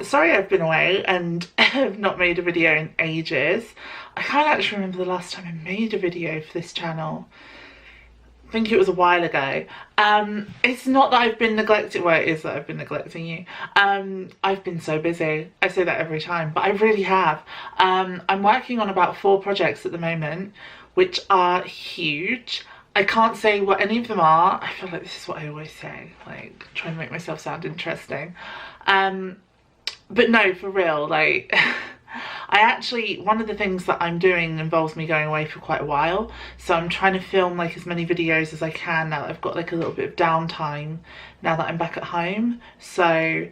sorry I've been away and have not made a video in ages. I can't actually remember the last time I made a video for this channel. I think it was a while ago. It's not that I've been neglected, well it is that I've been neglecting you. I've been so busy. I say that every time, but I really have. I'm working on about 4 projects at the moment, which are huge. I can't say what any of them are. I feel like this is what I always say, like trying to make myself sound interesting. But no, for real, like I actually, one of the things that I'm doing involves me going away for quite a while, so I'm trying to film like as many videos as I can now that I've got like a little bit of downtime now that I'm back at home. So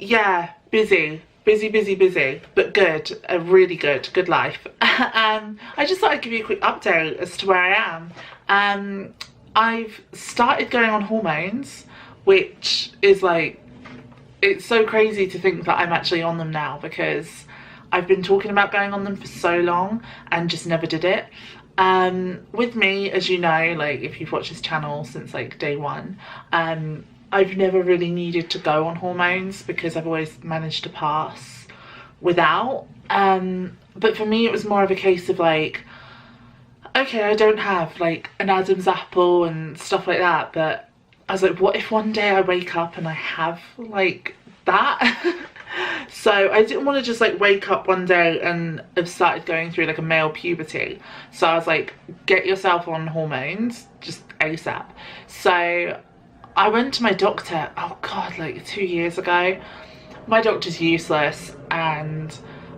yeah, busy, but good, a really good life. I just thought I'd give you a quick update as to where I am. I've started going on hormones, which is like, it's so crazy to think that I'm actually on them now, because I've been talking about going on them for so long and just never did it. With me, as you know, like if you've watched this channel since like day one, I've never really needed to go on hormones because I've always managed to pass without. But for me it was more of a case of like, okay, I don't have like an Adam's apple and stuff like that, but I was like, what if one day I wake up and I have like that? So I didn't want to just like wake up one day and have started going through like a male puberty. So I was like, get yourself on hormones just ASAP. So I went to my doctor, oh god, like 2 years ago. My doctor's useless, and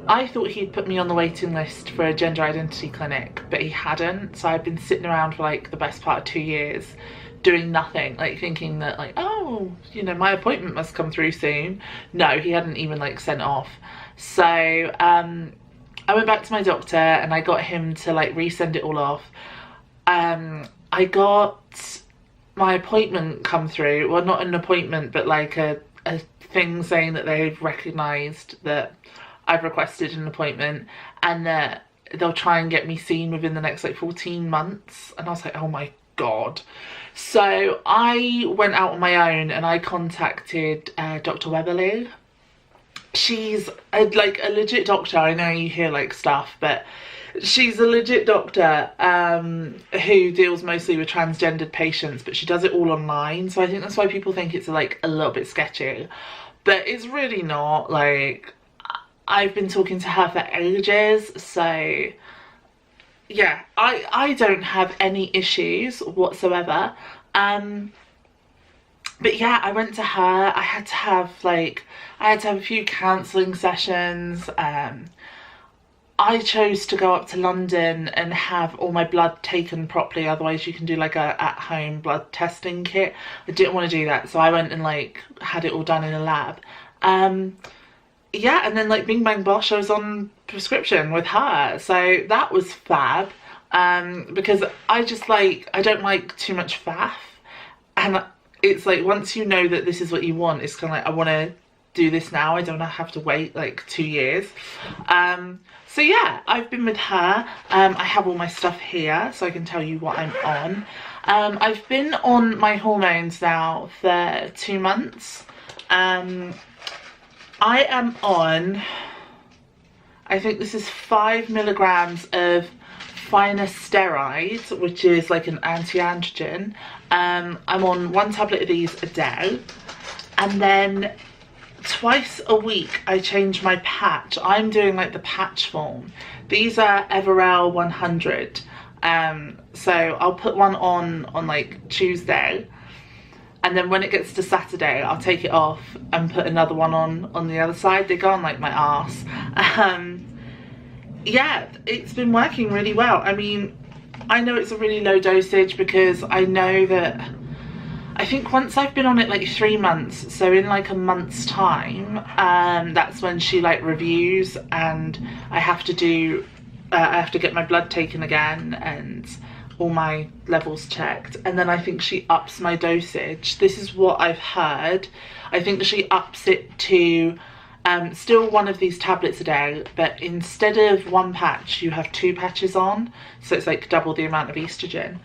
I thought he'd put me on the waiting list for a gender identity clinic, but he hadn't. So I've been sitting around for like the best part of 2 years doing nothing, like thinking that like, oh, you know, my appointment must come through soon. No, he hadn't even like sent off. So I went back to my doctor and I got him to like resend it all off. I got my appointment come through, well not an appointment but like a thing saying that they've recognised that I've requested an appointment and that they'll try and get me seen within the next like 14 months. And I was like, oh my god. So I went out on my own and I contacted Dr. Weberly. She's like a legit doctor. I know you hear like stuff, but she's a legit doctor who deals mostly with transgendered patients, but she does it all online. So I think that's why people think it's like a little bit sketchy, but it's really not. Like, I've been talking to her for ages, so yeah, I don't have any issues whatsoever. But yeah, I went to her. I had to have a few counselling sessions. I chose to go up to London and have all my blood taken properly, otherwise you can do like a at-home blood testing kit. I didn't want to do that, so I went and like had it all done in a lab. Yeah, and then like bing bang bosh, I was on prescription with her, so that was fab. Because I just like, I don't like too much faff, and it's like once you know that this is what you want, it's kind of like, I want to do this now. I don't have to wait like 2 years. So yeah, I've been with her. I have all my stuff here so I can tell you what I'm on. I've been on my hormones now for 2 months. I am on, I think this is 5 milligrams of finasteride, which is like an anti-androgen. I'm on 1 tablet of these a day, and then twice a week I change my patch. I'm doing like the patch form. These are Everell 100. So I'll put one on like Tuesday, and then when it gets to Saturday I'll take it off and put another one on the other side. They go on like my arse. Yeah, it's been working really well. I mean, I know it's a really low dosage because I know that, I think once I've been on it like 3 months, so in like a month's time, that's when she like reviews, and I have to do, I have to get my blood taken again and all my levels checked, and then I think she ups my dosage. This is what I've heard. I think she ups it to still 1 of these tablets a day, but instead of 1 patch you have 2 patches on, so it's like double the amount of estrogen.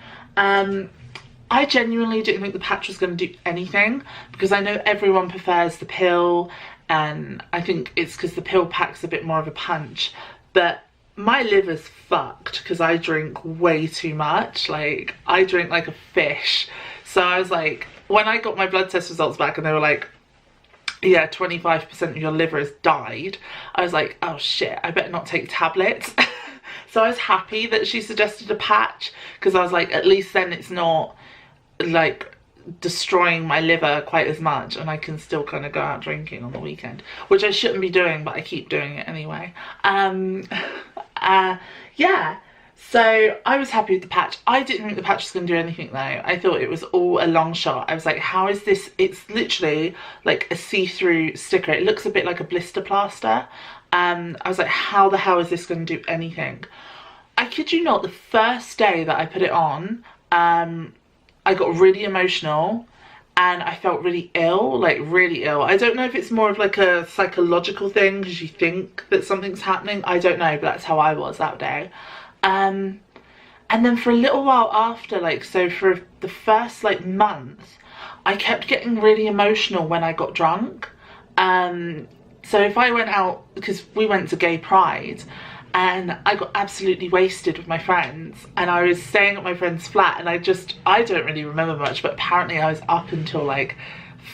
I genuinely didn't think the patch was going to do anything, because I know everyone prefers the pill and I think it's because the pill pack's a bit more of a punch. But my liver's fucked because I drink way too much. Like, I drink like a fish. So I was like, when I got my blood test results back and they were like, yeah, 25% of your liver has died, I was like, oh shit, I better not take tablets. So I was happy that she suggested a patch, because I was like, at least then it's not like destroying my liver quite as much, and I can still kind of go out drinking on the weekend, which I shouldn't be doing, but I keep doing it anyway. Yeah, so I was happy with the patch. I didn't think the patch was going to do anything though. I thought it was all a long shot. I was like, how is this? It's literally like a see-through sticker. It looks a bit like a blister plaster. I was like, how the hell is this going to do anything? I kid you not, the first day that I put it on, I got really emotional and I felt really ill, like really ill. I don't know if it's more of like a psychological thing because you think that something's happening. I don't know, but that's how I was that day. And then for a little while after, like, so for the first like month, I kept getting really emotional when I got drunk. So if I went out, because we went to Gay Pride, and I got absolutely wasted with my friends, and I was staying at my friend's flat, and I don't really remember much, but apparently I was up until like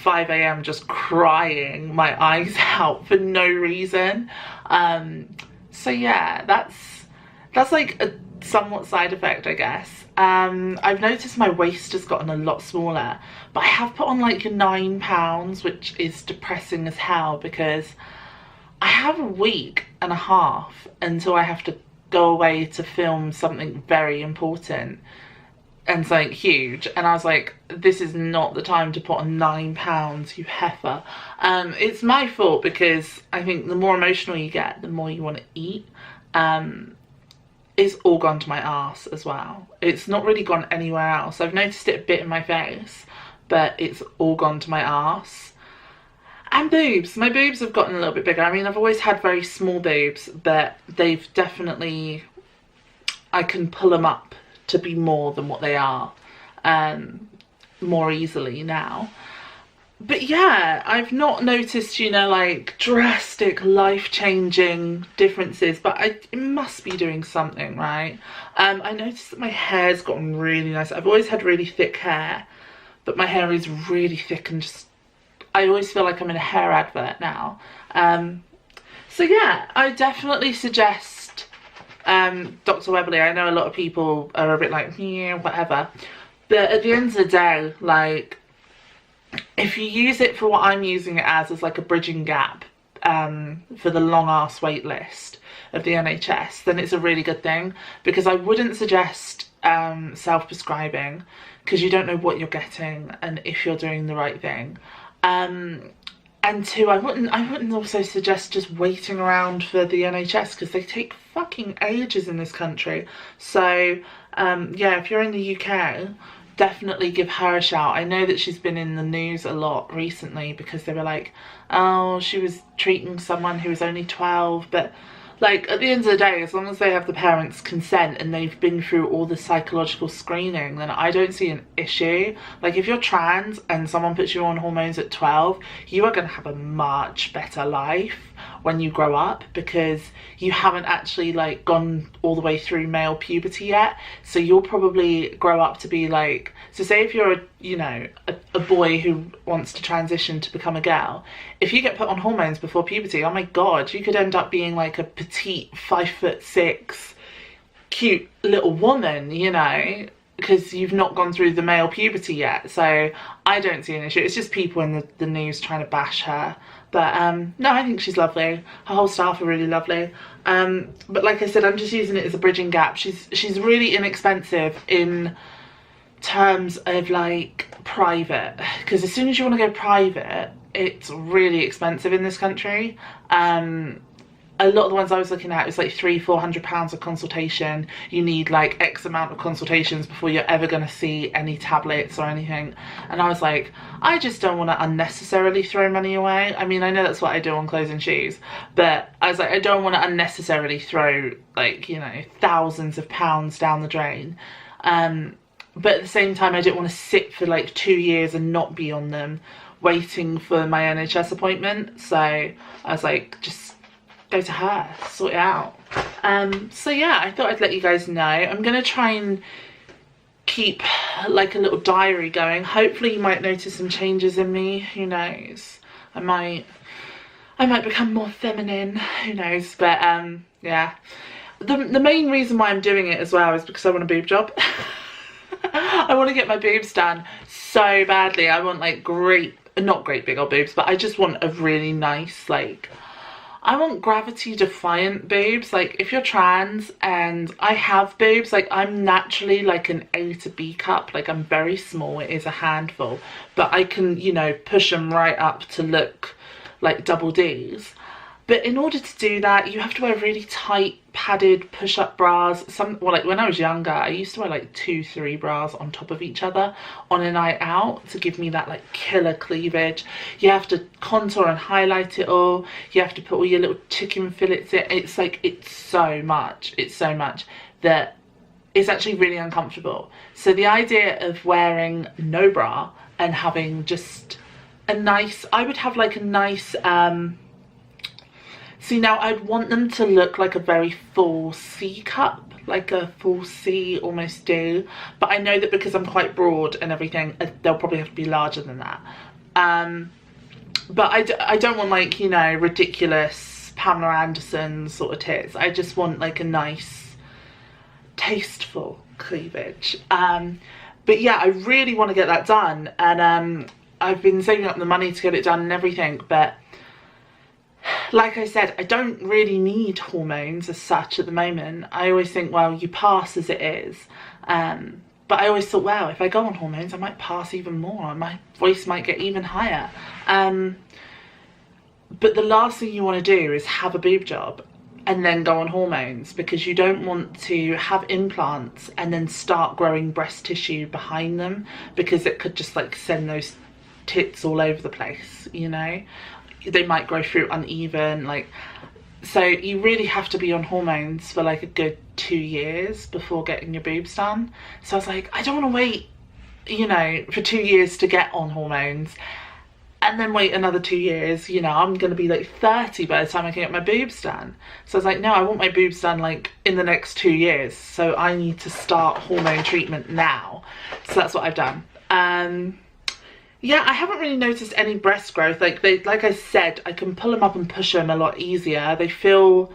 5 AM just crying my eyes out for no reason. So yeah, that's like a somewhat side effect, I guess. I've noticed my waist has gotten a lot smaller, but I have put on like 9 pounds, which is depressing as hell, because I have a week and a half until I have to go away to film something very important and something huge, and I was like, this is not the time to put on 9 pounds, you heifer. It's my fault, because I think the more emotional you get, the more you want to eat. It's all gone to my arse as well. It's not really gone anywhere else. I've noticed it a bit in my face, but it's all gone to my arse. And boobs. My boobs have gotten a little bit bigger. I mean, I've always had very small boobs, but they've definitely, I can pull them up to be more than what they are, more easily now. But yeah, I've not noticed, you know, like drastic life-changing differences, but it must be doing something, right? I noticed that my hair's gotten really nice. I've always had really thick hair, but my hair is really thick, and just, I always feel like I'm in a hair advert now. So yeah, I definitely suggest Dr. Webley. I know a lot of people are a bit like, yeah, whatever. But at the end of the day, like, if you use it for what I'm using it as like a bridging gap for the long ass wait list of the NHS, then it's a really good thing, because I wouldn't suggest self-prescribing, because you don't know what you're getting and if you're doing the right thing. And two, I wouldn't also suggest just waiting around for the NHS, because they take fucking ages in this country. So yeah, if you're in the UK, definitely give her a shout. I know that she's been in the news a lot recently, because they were like, oh, she was treating someone who was only 12, but like, at the end of the day, as long as they have the parents' consent and they've been through all the psychological screening, then I don't see an issue. Like, if you're trans and someone puts you on hormones at 12, you are going to have a much better life when you grow up, because you haven't actually like gone all the way through male puberty yet. So you'll probably grow up to be like, so say if you're a boy who wants to transition to become a girl, if you get put on hormones before puberty, oh my god, you could end up being like a petite 5'6" cute little woman, you know, because you've not gone through the male puberty yet. So I don't see an issue. It's just people in the news trying to bash her. But no, I think she's lovely. Her whole staff are really lovely. But like I said, I'm just using it as a bridging gap. She's really inexpensive in terms of like private, because as soon as you want to go private, it's really expensive in this country. A lot of the ones I was looking at, it's like £300-400 a consultation. You need like X amount of consultations before you're ever going to see any tablets or anything. And I was like, I just don't want to unnecessarily throw money away. I mean, I know that's what I do on clothes and shoes, but I was like, I don't want to unnecessarily throw like, you know, thousands of pounds down the drain. But at the same time, I didn't want to sit for like 2 years and not be on them, waiting for my NHS appointment, so I was like, just go to her, sort it out. So yeah, I thought I'd let you guys know. I'm gonna try and keep like a little diary going. Hopefully you might notice some changes in me, who knows. I might become more feminine, who knows. But yeah, the main reason why I'm doing it as well is because I want a boob job. I want to get my boobs done so badly. I want like not great big old boobs, but I just want a really nice, like, I want gravity defiant boobs. Like, if you're trans and I have boobs, like, I'm naturally like an A to B cup. Like, I'm very small, it is a handful, but I can, you know, push them right up to look like double D's. But in order to do that, you have to wear really tight padded push-up bras. Well, like when I was younger, I used to wear like 2-3 bras on top of each other on a night out to give me that like killer cleavage. You have to contour and highlight it all. You have to put all your little chicken fillets in. It's like, it's so much that it's actually really uncomfortable. So the idea of wearing no bra and having just a nice, I would have like a nice, see, now I'd want them to look like a very full C cup, like a full C almost do, but I know that because I'm quite broad and everything, they'll probably have to be larger than that. But I don't want like, you know, ridiculous Pamela Anderson sort of tits. I just want like a nice, tasteful cleavage. But yeah, I really want to get that done, and I've been saving up the money to get it done and everything, but like I said, I don't really need hormones as such at the moment. I always think, well, you pass as it is. But I always thought, wow, if I go on hormones, I might pass even more. My voice might get even higher. But the last thing you want to do is have a boob job and then go on hormones, because you don't want to have implants and then start growing breast tissue behind them, because it could just like send those tits all over the place, you know. They might grow through uneven, like, so you really have to be on hormones for like a good 2 years before getting your boobs done. So I was like, I don't want to wait, you know, for 2 years to get on hormones and then wait another 2 years. You know, I'm gonna be like 30 by the time I can get my boobs done. So I was like, no, I want my boobs done like in the next 2 years, so I need to start hormone treatment now. So that's what I've done. Yeah, I haven't really noticed any breast growth. Like I said, I can pull them up and push them a lot easier. They feel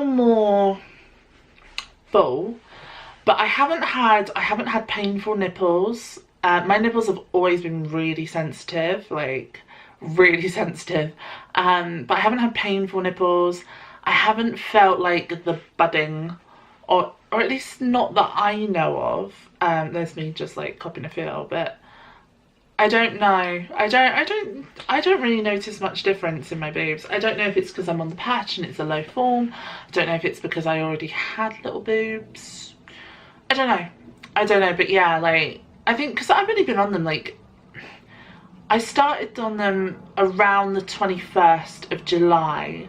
more full, but I haven't had painful nipples. My nipples have always been really sensitive, like really sensitive. But I haven't had painful nipples. I haven't felt like the budding, or at least not that I know of. There's me just like copping a feel, but I don't know. I don't really notice much difference in my boobs. I don't know if it's because I'm on the patch and it's a low form. I don't know if it's because I already had little boobs. I don't know, but yeah, like, I think because I've only been on them, like, I started on them around the 21st of July,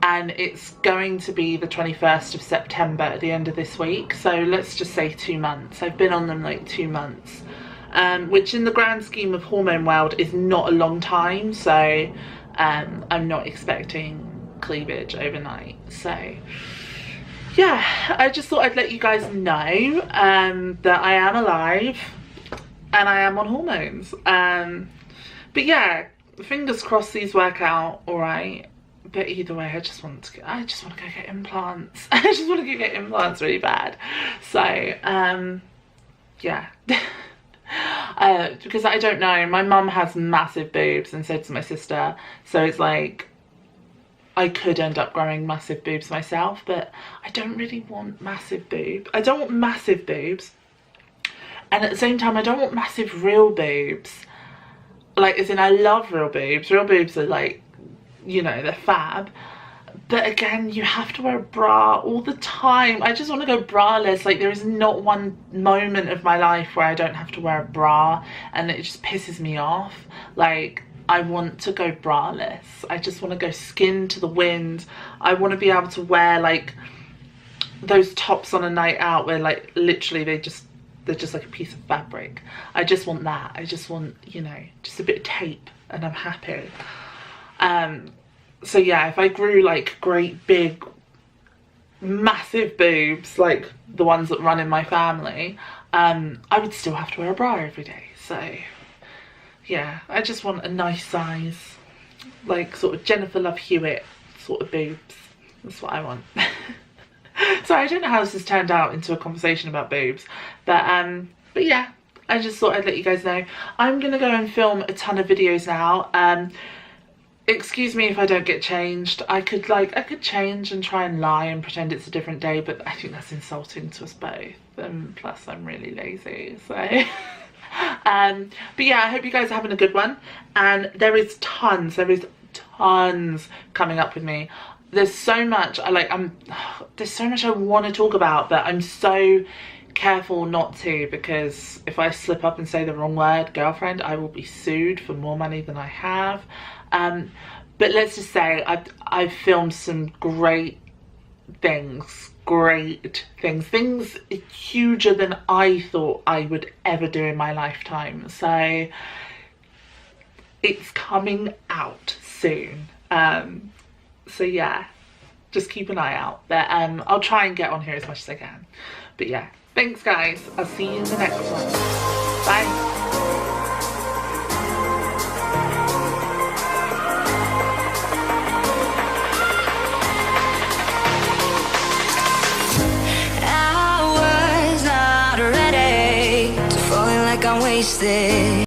and it's going to be the 21st of September at the end of this week. So let's just say 2 months. I've been on them like 2 months. Which in the grand scheme of hormone world is not a long time, so I'm not expecting cleavage overnight. So yeah, I just thought I'd let you guys know that I am alive and I am on hormones. But yeah, fingers crossed these work out all right. But either way, I just want to go get implants. I just want to go get implants really bad. So yeah. Because I don't know, my mum has massive boobs and so does my sister, so it's like I could end up growing massive boobs myself, but I don't really want massive boobs. I don't want massive boobs, and at the same time I don't want massive real boobs, like, as in, I love real boobs. Real boobs are like, you know, they're fab. But again, you have to wear a bra all the time. I just want to go braless. Like, there is not one moment of my life where I don't have to wear a bra, and it just pisses me off. Like, I want to go braless. I just want to go skin to the wind. I want to be able to wear like those tops on a night out where like literally they they're just like a piece of fabric. I just want that. I just want, you know, just a bit of tape and I'm happy. So yeah, if I grew like great big massive boobs like the ones that run in my family, I would still have to wear a bra every day. So yeah, I just want a nice size, like sort of Jennifer Love Hewitt sort of boobs. That's what I want. So I don't know how this has turned out into a conversation about boobs, but yeah, I just thought I'd let you guys know. I'm gonna go and film a ton of videos now. Excuse me if I don't get changed. I could change and try and lie and pretend it's a different day, but I think that's insulting to us both, and plus I'm really lazy, so but yeah, I hope you guys are having a good one, and there is tons coming up with me. There's so much there's so much I want to talk about, but I'm so careful not to, because if I slip up and say the wrong word, girlfriend, I will be sued for more money than I have. But let's just say I've filmed some great things, things huger than I thought I would ever do in my lifetime. So it's coming out soon. So yeah, just keep an eye out. But I'll try and get on here as much as I can. But yeah, thanks guys. I'll see you in the next one. Bye. I'm wasted.